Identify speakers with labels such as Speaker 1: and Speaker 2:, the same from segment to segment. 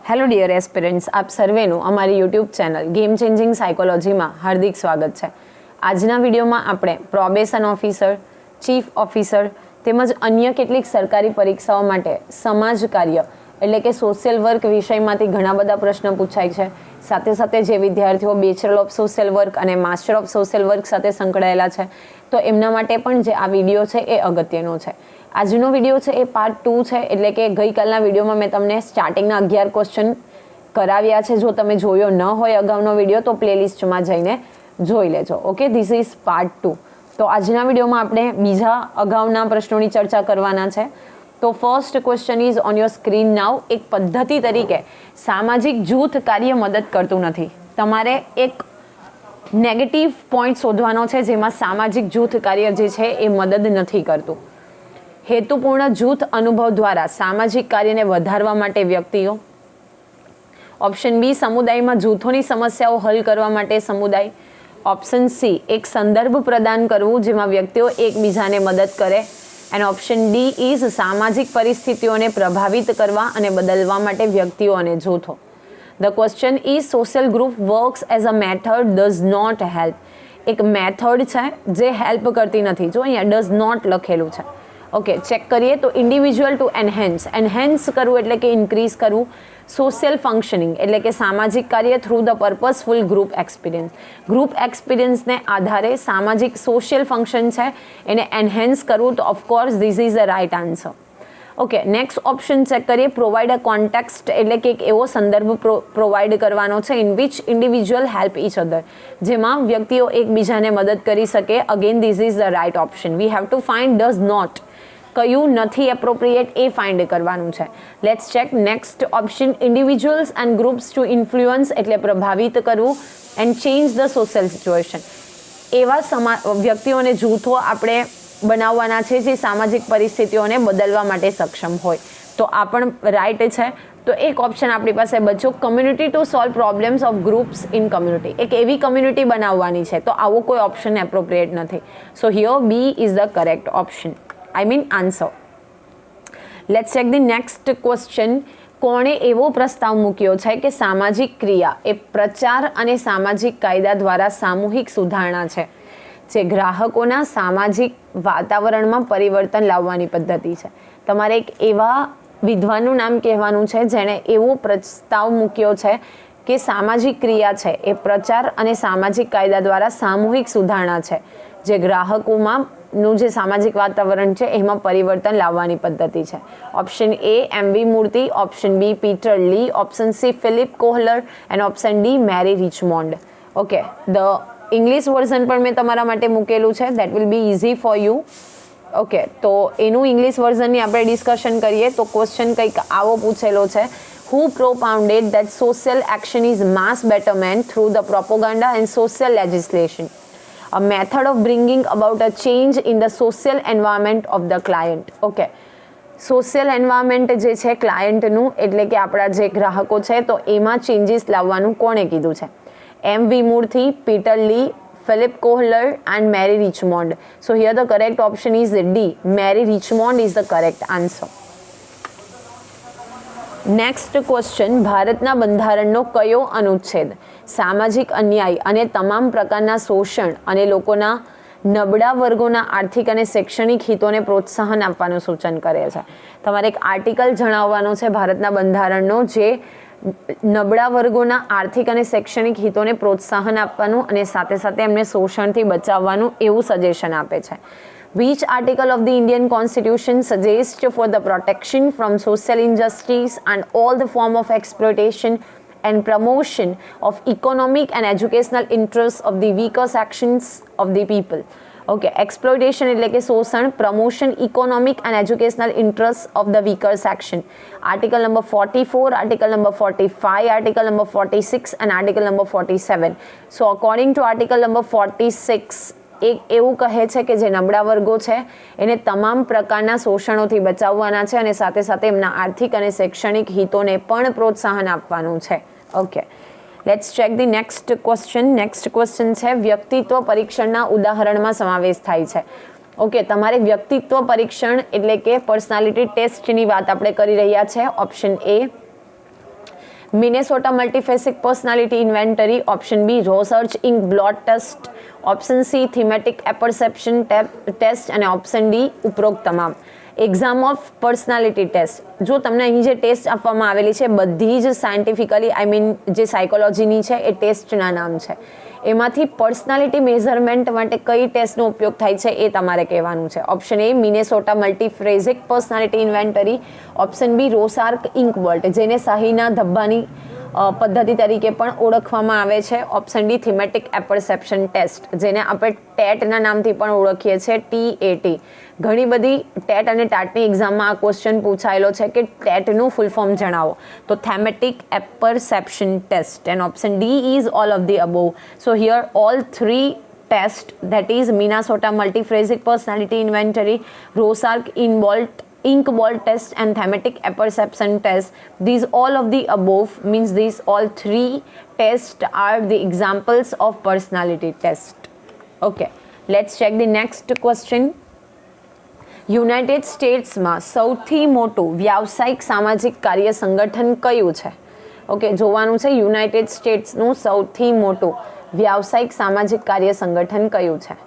Speaker 1: Hello dear aspirants, આપ સર્વેનું અમારી YouTube channel game changing સાયકોલોજીમાં હાર્દિક સ્વાગત છે. આજના વિડીયોમાં આપણે પ્રોબેશન ઓફિસર, ચીફ ઓફિસર તેમજ અન્ય કેટલીક સરકારી પરીક્ષાઓ માટે સમાજ કાર્ય એટલે કે સોશિયલ વર્ક વિષયમાંથી ઘણા બધા પ્રશ્નો પૂછાય છે. સાથે સાથે જે વિદ્યાર્થીઓ બેચલર ઓફ સોશિયલ વર્ક અને માસ્ટર ઓફ સોશિયલ વર્ક સાથે સંકળાયેલા છે તો એમના માટે પણ જે આ વિડીયો છે એ અગત્યનો છે. આજનો વિડીયો છે એ પાર્ટ 2 છે, એટલે કે ગઈકાલના વિડીયોમાં મેં તમને સ્ટાર્ટિંગના 11 ક્વેશ્ચન કરાવ્યા છે. જો તમે જોયો ન હોય અગાઉનો વિડીયો તો પ્લેલિસ્ટમાં જઈને જોઈ લેજો. Okay, this is part 2. તો આજના વિડીયોમાં આપણે બીજા અગાઉના પ્રશ્નોની ચર્ચા કરવાના છે. તો first question is on your screen now. એક પદ્ધતિ તરીકે સામાજિક જૂથ કાર્ય મદદ કરતું નથી. તમારે એક નેગેટિવ પોઈન્ટ શોધવાનો છે જેમાં સામાજિક જૂથ કાર્ય જે છે એ મદદ નથી કરતું. હેતુપૂર્ણ જૂથ અનુભવ દ્વારા સામાજિક કાર્યને વધારવા માટે વ્યક્તિઓ. ઓપ્શન બી, સમુદાયમાં જૂથોની સમસ્યાઓ હલ કરવા માટે સમુદાય. ઓપ્શન સી, એક સંદર્ભ પ્રદાન કરવું જેમાં વ્યક્તિઓ એકબીજાને મદદ કરે. એન્ડ ઓપ્શન ડી ઇઝ સામાજિક પરિસ્થિતિઓને પ્રભાવિત કરવા અને બદલવા માટે વ્યક્તિઓ અને જૂથો. The question is social group works as a method does not help. એક મેથડ છે જે હેલ્પ કરતી નથી. જો અહીંયા ડઝ નોટ લખેલું છે. ઓકે, ચેક કરીએ તો ઇન્ડિવિજ્યુઅલ ટુ એન્હેન્સ કરવું એટલે કે ઇન્ક્રીઝ કરવું. સોશિયલ ફંક્શનિંગ એટલે કે સામાજિક કાર્ય through the purposeful group experience. Group એક્સપિરિયન્સને આધારે સામાજિક સોશિયલ ફંક્શન છે એને એન્હેન્સ કરવું. તો of course this is the right answer. Okay, next option check કરીએ. પ્રોવાઈડ અ કોન્ટેક્સ્ટ એટલે કે એક એવો સંદર્ભ પ્રોવાઈડ કરવાનો છે in which individual help each other, જેમાં વ્યક્તિઓ એકબીજાને મદદ કરી શકે. Again this is the right option. We have to find does not, કયું નથી એપ્રોપ્રિએટ એ ફાઇન્ડ કરવાનું છે. Let's check next option. Individuals and groups to influence એટલે પ્રભાવિત કરવું. And change the social situation, એવા વ્યક્તિઓ અને જૂથો આપણે બનાવવાના છે જે સામાજિક પરિસ્થિતિઓને બદલવા માટે સક્ષમ હોય. તો આ પણ રાઈટ છે. તો એક ઓપ્શન આપણી પાસે બચ્યો, community to solve problems of groups in community. એક એવી કમ્યુનિટી બનાવવાની છે. તો આવો કોઈ ઓપ્શન એપ્રોપ્રિએટ નથી. So here B is the correct option, I mean answer. Let's check the next question. કોણે એવો પ્રસ્તાવ મૂક્યો છે કે સામાજિક ક્રિયા એ પ્રચાર અને સામાજિક કાયદા દ્વારા સામૂહિક સુધારણા છે જે ગ્રાહકોના સામાજિક વાતાવરણમાં પરિવર્તન લાવવાની પદ્ધતિ છે. તમારે એક એવા વિદ્વાનનું નામ કહેવાનું છે જેણે એવો પ્રસ્તાવ મૂક્યો છે કે સામાજિક ક્રિયા છે એ પ્રચાર અને સામાજિક કાયદા દ્વારા સામૂહિક સુધારણા છે જે ગ્રાહકોમાં નું જે સામાજિક વાતાવરણ છે એમાં પરિવર્તન લાવવાની પદ્ધતિ છે. Option A MV Murthy, option B Peter Lee, option C Philip Kohler and option D Mary Richmond. Okay, the English version પણ મેં તમારા માટે મૂકેલું છે. That will be easy for you. Okay, તો એનું ઇંગ્લિશ વર્ઝનની આપણે ડિસ્કશન કરીએ તો ક્વેશ્ચન કંઈક આવો પૂછેલો છે. Who propounded that social action is mass betterment through the propaganda and social legislation, a method of bringing about a change in the social environment of the client. Okay, social environment જે છે ક્લાયન્ટનું એટલે કે આપણા જે ગ્રાહકો છે તો એમાં ચેન્જીસ લાવવાનું કોણે કીધું છે? MV Murthy, Peter Lee, Philip Kohler and Mary Richmond. So here the correct option is D. Mary Richmond is the correct answer. Next question. ભારતના બંધારણનો કયો અનુચ્છેદ સામાજિક અન્યાય અને તમામ પ્રકારના શોષણ અને લોકોના નબળા વર્ગોના આર્થિક અને શૈક્ષણિક હિતોને પ્રોત્સાહન આપવાનું સૂચન કરે છે? તમારે એક આર્ટિકલ જણાવવાનો છે ભારતના બંધારણનો જે નબળા વર્ગોના આર્થિક અને શૈક્ષણિક હિતોને પ્રોત્સાહન આપવાનું અને સાથે સાથે એમને શોષણથી બચાવવાનું એવું સજેશન આપે છે. Which article of the Indian Constitution suggests for the protection from social injustice and all the form of exploitation and promotion of economic and educational interests of the weaker sections of the people? Okay, exploitation એટલે કે શોષણ, promotion, economic and educational interests of the weaker section. Article number 44, article number 45, article number 46 and article number 47. So according to article number 46, એક એવું કહે છે કે જે નબળા વર્ગો છે એને તમામ પ્રકારના શોષણોથી બચાવવાના છે અને સાથે સાથે એમના આર્થિક અને શૈક્ષણિક હિતોને પણ પ્રોત્સાહન આપવાનું છે. Okay, let's check the next question. Next question છે વ્યક્તિત્વ પરીક્ષણના ઉદાહરણમાં સમાવેશ થાય છે. ઓકે, તમારે વ્યક્તિત્વ પરીક્ષણ એટલે કે પર્સનાલિટી ટેસ્ટની વાત આપણે કરી રહ્યા છે. Option A Minnesota multiphasic personality inventory, option B Rorschach ink blot test, option C thematic apperception test અને ઓપ્શન ડી ઉપરોક્ત તમામ. એક્ઝામ ઓફ પર્સનાલિટી ટેસ્ટ, જો તમને અહીં જે ટેસ્ટ આપવામાં આવેલી છે બધી જ સાયન્ટિફિકલી જે સાયકોલોજીની છે એ ટેસ્ટના નામ છે. એમાંથી પર્સનાલિટી મેઝરમેન્ટ માટે કઈ ટેસ્ટનો ઉપયોગ થાય છે એ તમારે કહેવાનું છે. Option A Minnesota multiphasic personality inventory, option B Rorschach ink blot જેને શાહીના ધબ્બાની પદ્ધતિ તરીકે પણ ઓળખવામાં આવે છે, option D thematic apperception test જેને આપણે ટેટના નામથી પણ ઓળખીએ છીએ, TAT. ઘણી બધી ટેટ અને ટાટની એક્ઝામમાં આ ક્વેશ્ચન પૂછાયેલો છે કે ટેટનું ફૂલ ફોર્મ જણાવો, તો thematic apperception test and option D is all of the above. So here all three test, that is Minnesota multiphasic personality inventory, Rorschach ink ball test and thematic apperception test. These all of the above means these all three tests are the examples of personality test. Okay, let's check the next question. United સ્ટેટ્સમાં સૌથી મોટું વ્યાવસાયિક સામાજિક કાર્ય સંગઠન કયું છે? Okay, જોવાનું છે યુનાઇટેડ સ્ટેટ્સનું સૌથી મોટું વ્યાવસાયિક સામાજિક કાર્ય સંગઠન કયું છે?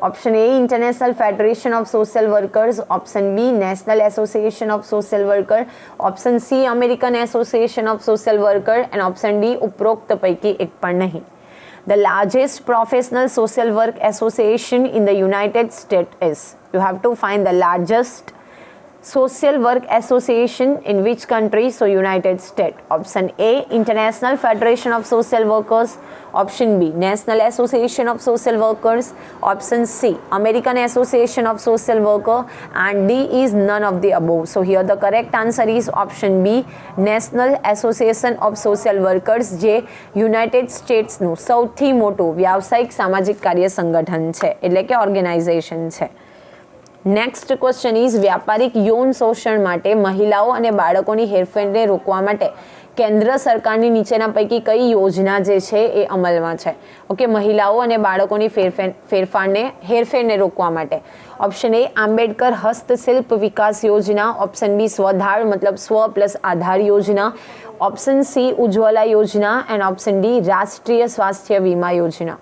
Speaker 1: Option A International Federation of Social Workers, option B National Association of Social Worker, option C American Association of Social Worker and option D ઉપરોક્ત પૈકી એક પણ નહીં. The largest professional social work association in the United States is, you have to find the largest social work association in which country? So United States. Option A International Federation of Social Workers, option B National Association of Social Workers, option C American Association of Social Worker and D is none of the above. So here the correct answer is option B National Association of Social Workers, જે United સ્ટેટ્સનું સૌથી મોટું વ્યાવસાયિક સામાજિક કાર્ય સંગઠન છે, એટલે કે ઓર્ગેનાઇઝેશન છે. નેક્સ્ટ ક્વેશ્ચન ઇઝ વ્યાપારિક યૌન શોષણ માટે મહિલાઓ અને બાળકોની હેરફેરને રોકવા માટે કેન્દ્ર સરકારની નીચેના પૈકી કઈ યોજના જે છે એ અમલમાં છે? ઓકે, મહિલાઓ અને બાળકોની હેરફેરને રોકવા માટે. ઓપ્શન એ આંબેડકર હસ્તશિલ્પ વિકાસ યોજના, ઓપ્શન બી સ્વધાર મતલબ સ્વ પ્લસ આધાર યોજના, ઓપ્શન સી ઉજ્જવલા યોજના એન્ડ ઓપ્શન ડી રાષ્ટ્રીય સ્વાસ્થ્ય વીમા યોજના.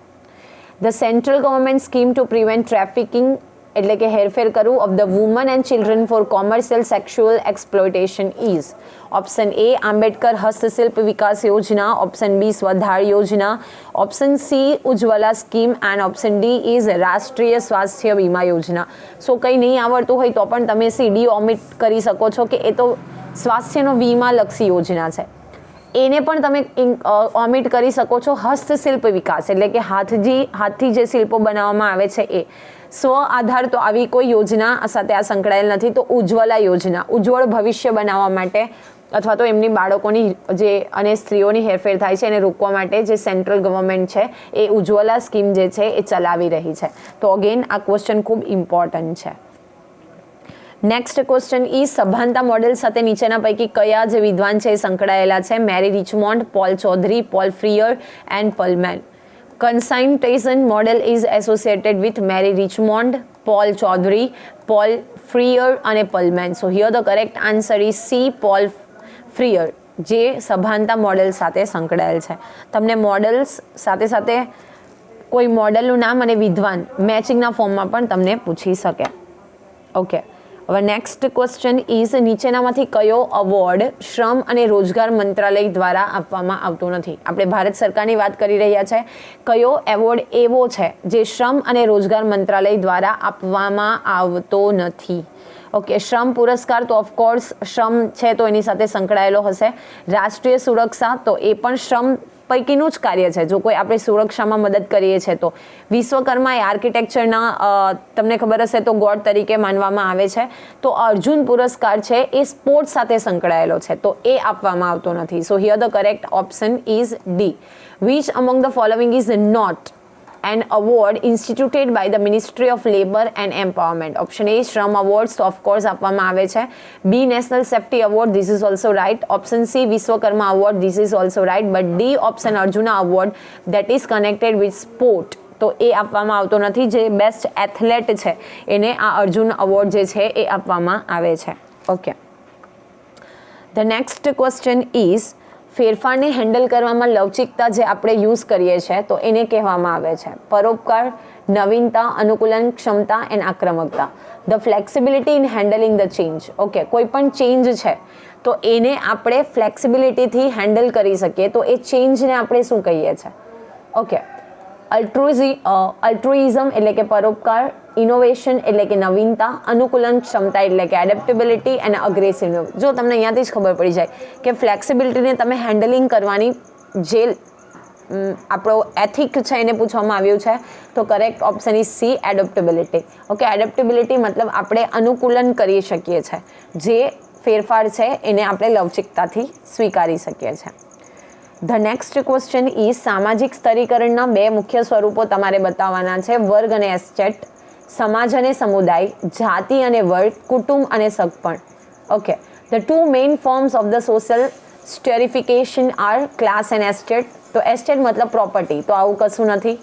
Speaker 1: The central government scheme to prevent trafficking એટલે કે હેરફેર કરવું of the women and children for commercial sexual exploitation is, option A Ambedkar હસ્તશિલ્પ વિકાસ યોજના, ઓપ્શન બી સ્વધાર યોજના, option C Ujjawala scheme and option D is રાષ્ટ્રીય સ્વાસ્થ્ય વીમા યોજના. સો કંઈ નહીં આવડતું હોય તો પણ તમે ડી ઓમિટ કરી શકો છો કે એ તો સ્વાસ્થ્યનો વીમાલક્ષી યોજના છે, એને પણ તમે ઓમિટ કરી શકો છો. હસ્તશિલ્પ વિકાસ એટલે કે હાથથી જે શિલ્પો બનાવવામાં આવે છે એ. સ્વ આધાર તો આવી કોઈ યોજના સાથે આ સંકળાયેલ નથી. તો ઉજ્જવલા યોજના ઉજ્જવળ ભવિષ્ય બનાવવા માટે અથવા તો એમની બાળકોની જે અને સ્ત્રીઓની હેરફેર થાય છે એને રોકવા માટે જે સેન્ટ્રલ ગવર્મેન્ટ છે એ ઉજ્જવલા સ્કીમ જે છે એ ચલાવી રહી છે. તો અગેન આ ક્વેશ્ચન ખૂબ ઇમ્પોર્ટન્ટ છે. નેક્સ્ટ ક્વેશ્ચન ઈ સભાનતા મોડેલ સાથે નીચેના પૈકી કયા જે વિદ્વાન છે એ સંકળાયેલા છે? Mary Richmond, Paul Chowdhry, Paul Freire and Perlman. Conscientization model is associated with Mary Richmond, Paul Chaudhary, Paul Freer અને Pullman. So here the correct answer is C, Paul Freer, જે સભાનતા મોડેલ સાથે સંકળાયેલ છે. તમને મોડેલ્સ સાથે સાથે કોઈ મોડેલનું નામ અને વિદ્વાન મેચિંગના ફોર્મમાં પણ તમને પૂછી શકે. ઓકે, હવે નેક્સ્ટ ક્વેશ્ચન ઇઝ નીચેનામાંથી કયો અવોર્ડ શ્રમ અને રોજગાર મંત્રાલય દ્વારા આપવામાં આવતો નથી? આપણે ભારત સરકારની વાત કરી રહ્યા છે. કયો એવોર્ડ એવો છે જે શ્રમ અને રોજગાર મંત્રાલય દ્વારા આપવામાં આવતો નથી? ઓકે, શ્રમ પુરસ્કાર તો ઓફકોર્સ શ્રમ છે તો એની સાથે સંકળાયેલો હશે. રાષ્ટ્રીય સુરક્ષા તો એ પણ શ્રમ પૈકીનું જ કાર્ય છે, જો કોઈ આપણે સુરક્ષામાં મદદ કરીએ છીએ તો. વિશ્વકર્મા એ આર્કિટેક્ચરના તમને ખબર હશે તો ગોડ તરીકે માનવામાં આવે છે. તો અર્જુન પુરસ્કાર છે એ સ્પોર્ટ્સ સાથે સંકળાયેલો છે, તો એ આપવામાં આવતો નથી. So here the correct option is D. Which among the following is not an award instituted by the Ministry of Labour and Empowerment? Option A Shram Awards, તો of course આપવામાં આવે છે. B National Safety Award, this is also right. Option C Vishwakarma Award, this is also right. But D option Arjuna Award, that is connected with sport, તો એ આપવામાં આવતો નથી. જે best athlete છે એને આ અર્જુન અવોર્ડ જે છે એ આપવામાં આવે છે. Okay, the next question is ફેરફારને હેન્ડલ કરવામાં લવચિકતા જે આપણે યુઝ કરીએ છીએ તો એને કહેવામાં આવે છે પરોપકાર, નવીનતા, અનુકૂલન ક્ષમતા એન્ડ આક્રમકતા. The flexibility in handling the change. Okay, કોઈ પણ ચેન્જ છે તો એને આપણે ફ્લેક્સિબિલિટીથી હેન્ડલ કરી શકીએ તો એ ચેન્જને આપણે શું કહીએ છીએ? ઓકે, અલ્ટ્રુઇઝમ એટલે કે પરોપકાર, ઇનોવેશન એટલે કે નવીનતા, અનુકૂલન ક્ષમતા એટલે કે એડેપ્ટેબિલિટી અને અગ્રેસિવનેસ. જો તમને અહીંયાથી જ ખબર પડી જાય કે ફ્લેક્સિબિલિટીને તમે હેન્ડલિંગ કરવાની જે આપણો એથિક છે એને પૂછવામાં આવ્યું છે તો correct option is C, adaptability. Okay, adaptability મતલબ આપણે અનુકૂલન કરી શકીએ છીએ, જે ફેરફાર છે એને આપણે લવચિકતાથી સ્વીકારી શકીએ છીએ. ધ નેક્સ્ટ ક્વેશ્ચન ઇઝ સામાજિક સ્તરીકરણના બે મુખ્ય સ્વરૂપો તમારે બતાવવાના છે, વર્ગ અને એસ્ટેટ, સમાજ અને સમુદાય, જાતિ અને વર્ગ, કુટુંબ અને સગપણ. Okay, the two main forms of the social stratification are class and estate. તો એસ્ટેટ મતલબ પ્રોપર્ટી, તો આવું કશું નથી.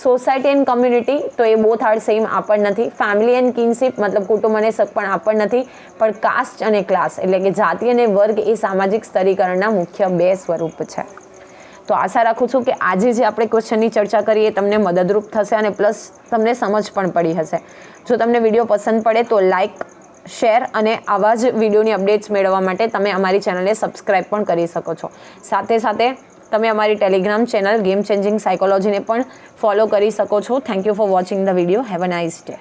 Speaker 1: સોસાયટી એન્ડ કમ્યુનિટી, તો એ બોથ આર સેમ, આ પણ નથી. ફેમિલી એન્ડ કિનશીપ મતલબ કુટુંબ અને સગપણ, આ પણ નથી. પણ કાસ્ટ અને ક્લાસ એટલે કે જાતિ અને વર્ગ એ સામાજિક સ્તરીકરણના મુખ્ય બે સ્વરૂપ છે. તો આશા રાખું છું કે આજે જે આપણે ક્વેશ્ચનની ચર્ચા કરીએ તમને મદદરૂપ થશે અને પ્લસ તમને સમજ પણ પડી હશે. જો તમને વિડીયો પસંદ પડે તો લાઇક, શેર અને આવા જ વિડીયોની અપડેટ્સ મેળવવા માટે તમે અમારી ચેનલને સબસ્ક્રાઈબ પણ કરી શકો છો. સાથે સાથે તમે અમારી ટેલિગ્રામ ચેનલ ગેમ ચેન્જિંગ સાયકોલોજીને પણ ફોલો કરી શકો છો. Thank you for watching the video. Have a nice day.